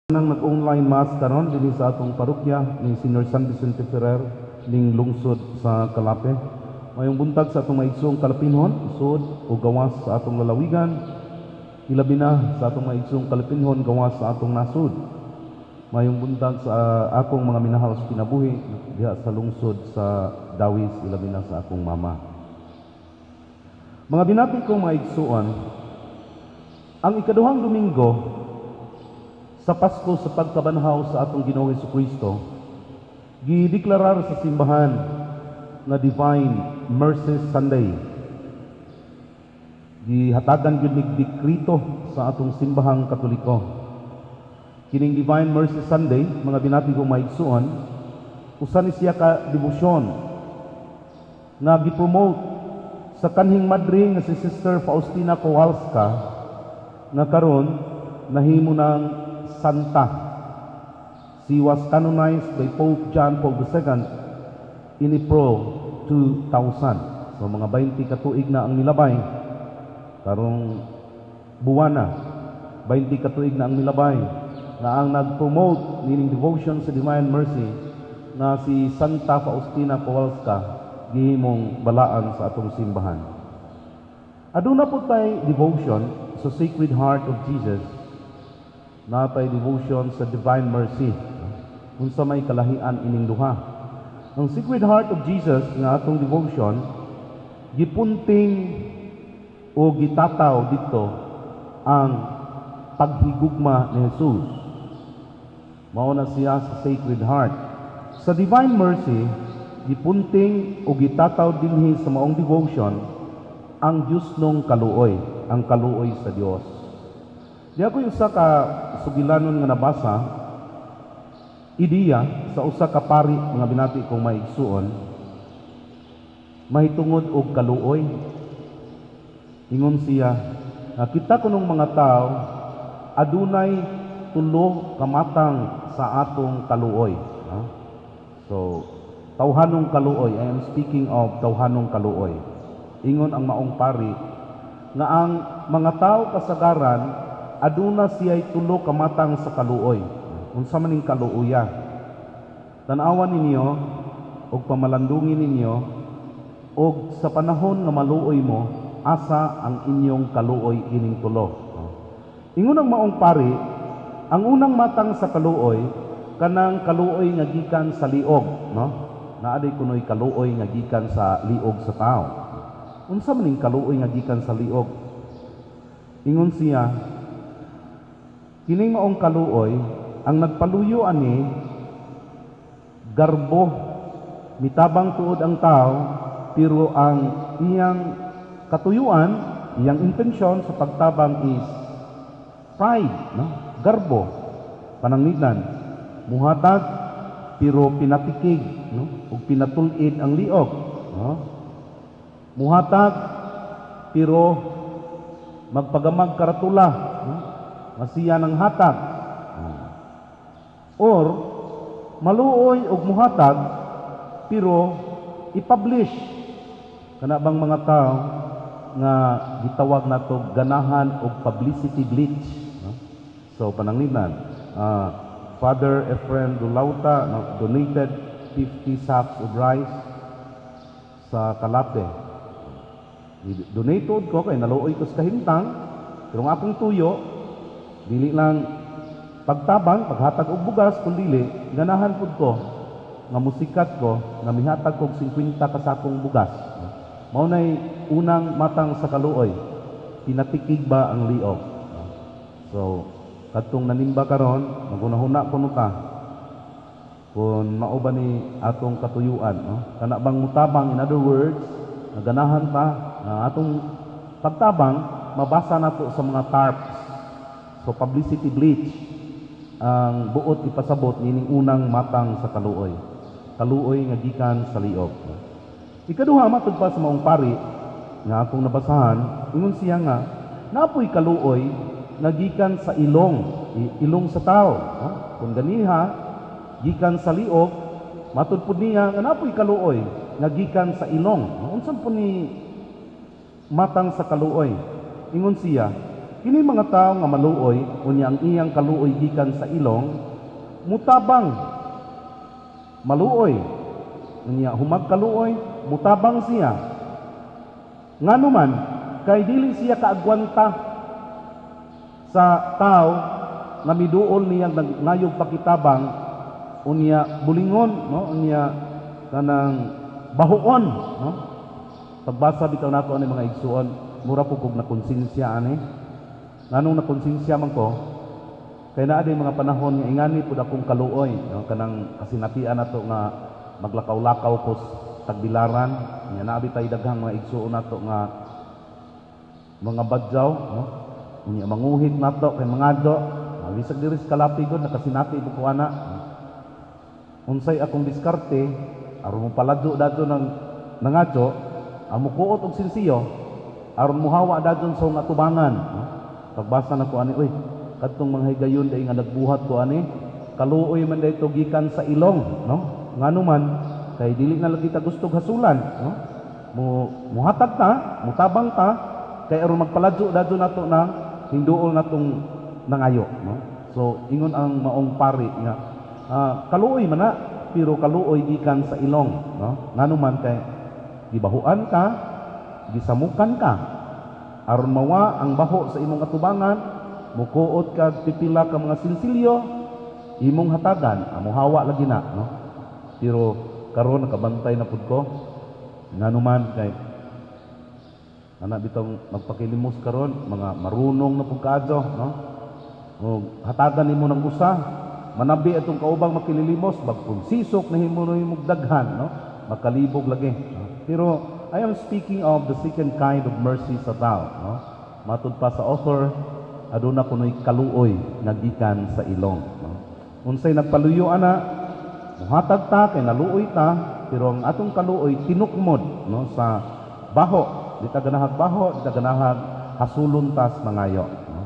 Nang nag-online mass karon dinhi sa atong parokya ni Senior San Vicente Ferrer ning lungsod sa Calape. Mayong buntag sa atong maigsong kalapinhon, isod o gawas sa atong lalawigan, ilabi na sa atong maigsong kalapinhon gawas sa atong nasud. Mayong buntag sa akong mga minahal sa kinabuhi diha sa lungsod sa Dawis, ilabi na sa akong mama. Mga binati kong maigsuon, ang ikaduhang Domingo sa Pasko sa pagkabanhaw sa atong Ginoong Jesucristo, gideklarar sa simbahan na Divine Mercy Sunday. Gihatagan gyud nig dekrito sa atong simbahang Katoliko. Kining Divine Mercy Sunday, mga binati kong maigsuon, usa ni siya ka debosyon nga gipromote sa kanhing madre nga si Sister Faustina Kowalska nga karon nahimo ng Santa. She was canonized by Pope John Paul II in April 2000. So mga 20 katuig na ang milabay. Karong buwan na, 20 katuig na ang milabay na ang nag-promote meaning devotion sa Divine Mercy na si Santa Faustina Kowalska gihimong balaan sa atong simbahan. Aduna po tayo devotion sa Sacred Heart of Jesus, natay devotion sa Divine Mercy, unsa may kalahian ining duha. Ang Sacred Heart of Jesus nga atong devotion gipunting o gitataw dito ang paghigugma ni Jesus. Mao na siya sa Sacred Heart. Sa Divine Mercy gipunting o gitataw dinhi sa maong devotion ang Dios nung kaluoy, ang kaluoy sa Dios. Di ako yung usa ka sugilanon nga nabasa, ideya sa usa ka pari, mga binati kong maigsuon, mahitungod og kaluoy. Ingon siya, kita kunong mga tao, adunay tulo kamatang sa atong kaluoy. So, tawhanong kaluoy, I am speaking of tawhanong kaluoy. Ingon ang maong pari, nga ang mga tao kasagaran, aduna siya'y tulo kamatang sa kaluoy. Unsa maning kaluoya? Tanawan ninyo og pamalandungin ninyo og sa panahon nga maluoy mo, asa ang inyong kaluoy ining tulo. Ingon ang maong pari, ang unang matang sa kaluoy kanang kaluoy nga gikan sa liog, no? Naaday kunoy kaluoy nga gikan sa liog sa tao. Unsa maning kaluoy nga gikan sa liog? Ingon siya, kining maong kaluoy, ang nagpaluyo ani garbo, mitabang tuod ang tao, pero ang iyang katuyuan, iyang intensyon sa pagtabang is pride, no? Garbo, pananglidan, muhatag, pero pinatikig, no? Ug pinatulid ang liog, no? Muhatag, pero magpagamag karatula, no? Masiya ng hatag. Or, maluoy og muhatag, pero i-publish. Kana bang mga tao nga gitawag nato ganahan og publicity bleach. No? So, pananglinan, Father Efren Dulauta donated 50 sacks of rice sa Calape. Donated ko kay naluoy ko sa kahintang, pero ang akong tuyo, dili lang pagtabang, paghatag og bugas, kundi ganahan pud ko nga musikat ko nga mihatag kog 50 ka sakong bugas. Mao nay unang matang sa kaluoy. Pinatikig ba ang liog? So, kadtong nanimba karon, magunahuna kuno ta. Kung mao ba ni atong katuyuan, no? Kana bang mutabang, in other words, ganahan ta atong pagtabang mabasa nato sa mga tarps. So, publicity bleach ang buot ipasabot nining unang matang sa kaluoy. Kaluoy nga gikan sa liog. Ikaduha, matud pa sa maong pari nga akong nabasahan, ingon siya nga, napoy kaluoy nga gikan sa ilong sa tao. Kung ganiha, gikan sa liog, matud pud niya nga napoy kaluoy nga gikan sa ilong. Unsan po ni matang sa kaluoy? Ingon siya, kini mga tao nga maluoy unya ang iyang kaluoy gikan sa ilong mutabang maluoy unya humag kaluoy mutabang siya nganuman kay dili siya kaagwanta sa tao nga miduol niya ngayog pakitabang unya bulingon no unya kanang bahuon no pagbasa bitaw nato ani mga igsuon mura po kog na konsensya ani nganong na konsensya man ko kay naa day mga panahon nga ingani pud akong kaluoy no kanang kasinapian nato nga maglakaw-lakaw ko tagbilaran nya naa bitay daghang mga igsuon nato nga mga badyaw no unya manguhit nato kay mangadto bisag diri sa kalapigod nakasinapi ko ana unsay akong diskarte aron mo paladyo dadto ng nangadto amo kuot og sinsiyo aron muhawa dadton sa nga tubangan no? Pagbasa na ko ani oy kadtong mga higayon day nga nagbuhat ko ani kaluoy man dayto gikan sa ilong no nganuman kay dili na lagi ta gustog hasulan no muhatag ta mutabang ta kay aron magpaladyo dadto nato na hinduol natong nangayo no so ingon ang maong pari nga kaluoy man na pero kaluoy gikan sa ilong no nganuman kay gibahuan ka gisamukan ka aron mawa ang baho sa imong atubangan mukuot ka pipila ka mga sinsilyo imong hatagan amo hawa lagi na no pero karon nakabantay na pud ko nganuman kay ana bitong magpakilimos karon mga marunong na pud kaadto no o hatagan nimo ng usa manabi atong kaubang makililimos bagpunsisok na himo imong daghan no makalibog lagi no? Pero I am speaking of the second kind of mercy sa tao no matud pa sa author aduna kunoy kaluoy nga gikan sa ilong no unsay nagpaluyo ana muhatag ta kay naluoy ta pero ang atong kaluoy tinukmod no sa baho di ta ganahag baho di ta ganahag hasulon tas mangayo no?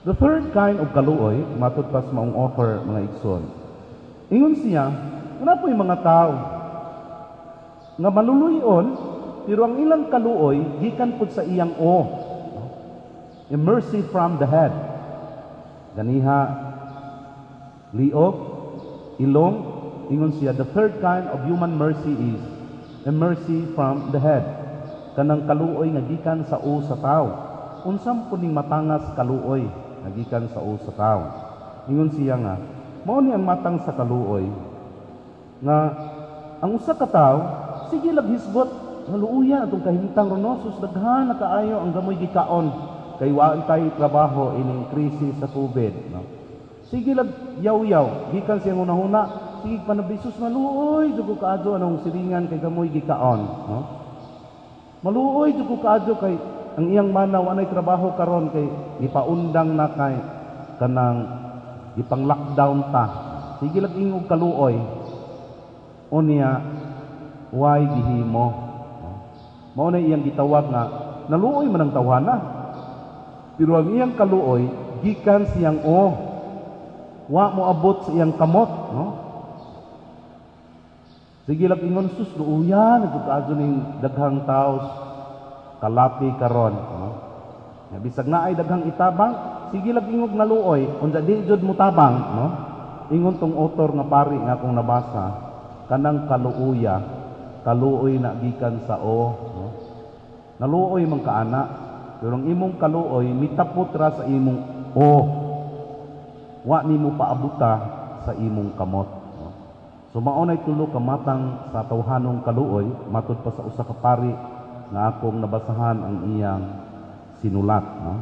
The third kind of kaluoy matud pa sa maong author mga igsoon ingon siya una po yung mga tao nga maluluyon pero ang ilang kaluoy gikan pud sa iyang o a mercy from the head ganiha liog ilong ingon siya the third kind of human mercy is a mercy from the head kanang kaluoy nga gikan sa o sa tao unsam puning matangas kaluoy nga gikan sa o sa tao ingon siya nga mao ni ang matang sa kaluoy nga ang usa ka tawo sige laghisgot haluuya atong kahimtang ronosos daghan na kaayo ang gamoy gikaon kay waan tay trabaho ining krisis sa COVID no sige lag yaw-yaw gikan siya hunahuna sige panabisos maluoy jugo kaadto anong siringan kay gamoy gikaon no maluoy jugo kaadto kay ang iyang manaw anay trabaho karon kay ipaundang na kay kanang ipang lockdown ta sige lag ingog kaluoy unya why gihimo mao na iyang gitawag nga naluoy man ang tawhana pero ang iyang kaluoy gikan siyang wa mo abot sa iyang kamot no sige lag ingon sus luuya nagkaadto ning daghang taos kalapi karon no bisag na ay daghang itabang sige lag ingog naluoy unsa di jud mo tabang no ingon tong author nga pari nga akong nabasa kanang kaluoya kaluoy na gikan sa no? Naluoy man kaana pero ang imong kaluoy mitapot ra sa imong wa nimo paabuta sa imong kamot no? So maunay tulo ka matang sa tawhanong kaluoy matud pa sa usa ka pari nga akong nabasahan ang iyang sinulat no?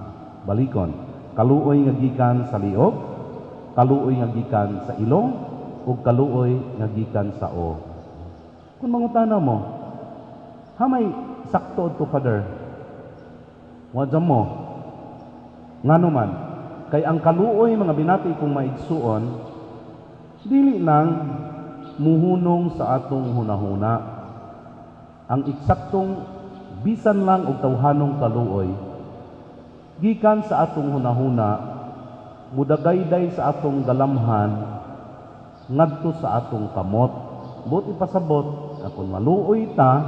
Balikon kaluoy nga gikan sa liog kaluoy nga gikan sa ilong ug kaluoy nga gikan sa kung mangutana mo, hamay sakto to Father? Wadam mo. Ngano man, kay ang kaluoy mga binati kong maigsuon, dili nang muhunong sa atong hunahuna. Ang eksaktong bisan lang og tawhanong kaluoy, gikan sa atong hunahuna, mudagayday sa atong galamhan, ngadto sa atong kamot. Buti pasabot kung maluoy ta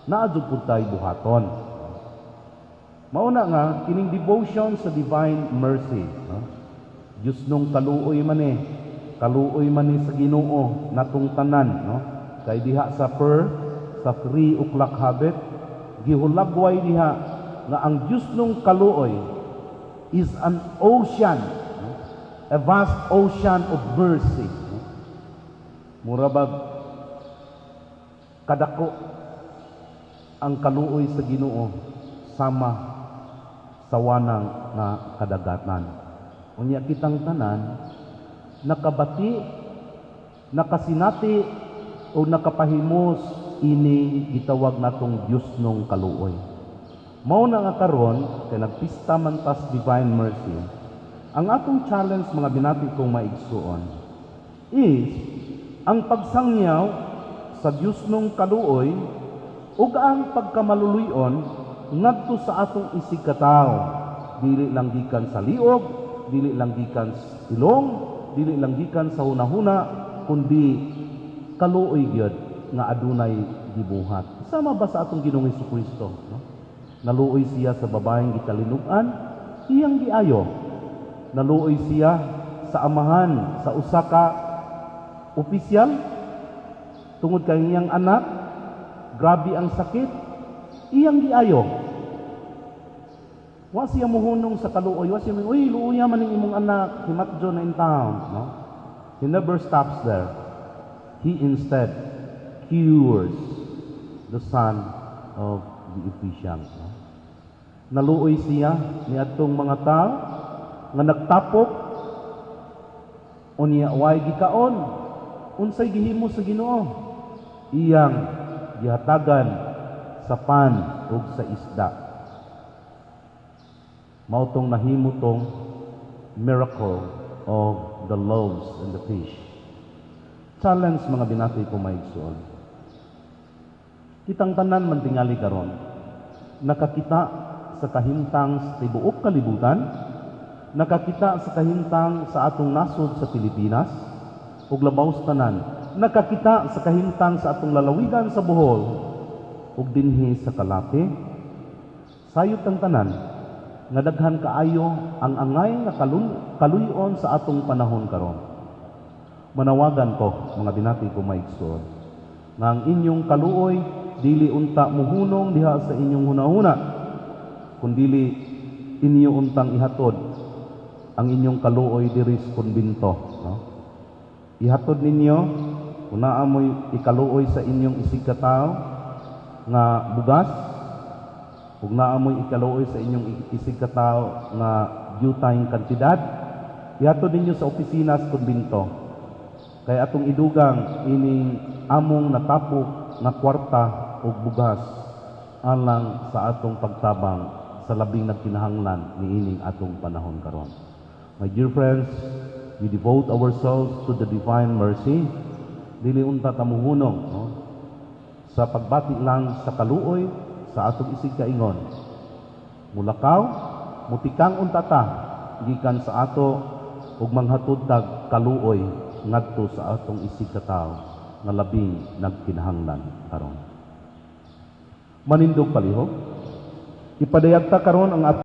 naadjud pud tay buhaton Mauna nga kining devotion sa divine mercy, no? Diyos nung kaluoy man sa Ginoo natong tanan, no? Kay diha sa sa 3 o'clock habit, gihulagway diha nga ang Diyos nung kaluoy is an ocean, no? A vast ocean of mercy, no? Murabag kadako ang kaluoy sa Ginoo sama sa wanang nga kadagatan. Unya kitang tanan nakabati, nakasinati o nakapahimos ini gitawag natong Dios nung kaluoy. Mao na nga karon kay nagpista man tas divine mercy. Ang atong challenge mga binati kong maigsuon is ang pagsangyaw sa Dios nung kaluoy ug ang pagkamaluluyon ngadto sa atong isigkatawo, dili lang gikan sa liog, dili lang gikan sa ilong, dili lang gikan sa hunahuna, kundi kaluoy gyud nga adunay gibuhat. Sama ba sa atong Ginoong Hesukristo, no? Naluoy siya sa babaeng gitalinugan, iyang giayo. Naluoy siya sa amahan sa usa ka opisyal tungod kay iyang anak, grabe ang sakit, iyang giayo. Wa siya muhunong sa kaluoy, wa siya, uy, luoya man ning imong anak, himatjo na in town, no? He never stops there. He instead cures the son of the official, no? Naluoy siya ni atong mga tao nga nagtapok unya way gikaon unsay gihimo sa Ginoo, iyang gihatagan sa pan ug sa isda. Mao tong nahimo tong miracle of the loaves and the fish. Challenge mga binati ko maigsoon. Kitang tanan man tingali karon nakakita sa kahimtang sa tibuok kalibutan, nakakita sa kahimtang sa atong nasod sa Pilipinas ug labaw sa tanan, nakakita sa kahimtang sa atong lalawigan sa Bohol ug dinhi sa Kalate. Sayop ang tanan nga daghan kaayo ang angay nga kaluyon sa atong panahon karon. Manawagan ko mga binati ko maigsoon nga ang inyong kaluoy dili unta muhunong diha sa inyong hunahuna, kundili inyo untang ihatod ang inyong kaluoy diri sa konbento, no? Ihatod ninyo kung naa mo'y ikaluoy sa inyong isigkatawo nga bugas, ug naa mo'y ikaluoy sa inyong isigkatawo nga dutayng kantidad, ihatod ninyo sa opisina sa konbento. Kay atong idugang ining among natapok na kwarta ug bugas alang sa atong pagtabang sa labing nagkinahanglan niining atong panahon karon. My dear friends, we devote ourselves to the divine mercy. Dili unta ta muhunong, no? Sa pagbati lang sa kaluoy sa atong isig kaingon. Mulakaw, mutikang unta ta gikan sa ato ug manghatod tag kaluoy ngadto sa atong isig katawo nga labing nagkinahanglan karon. Manindog palihog, ipadayag ta karon ang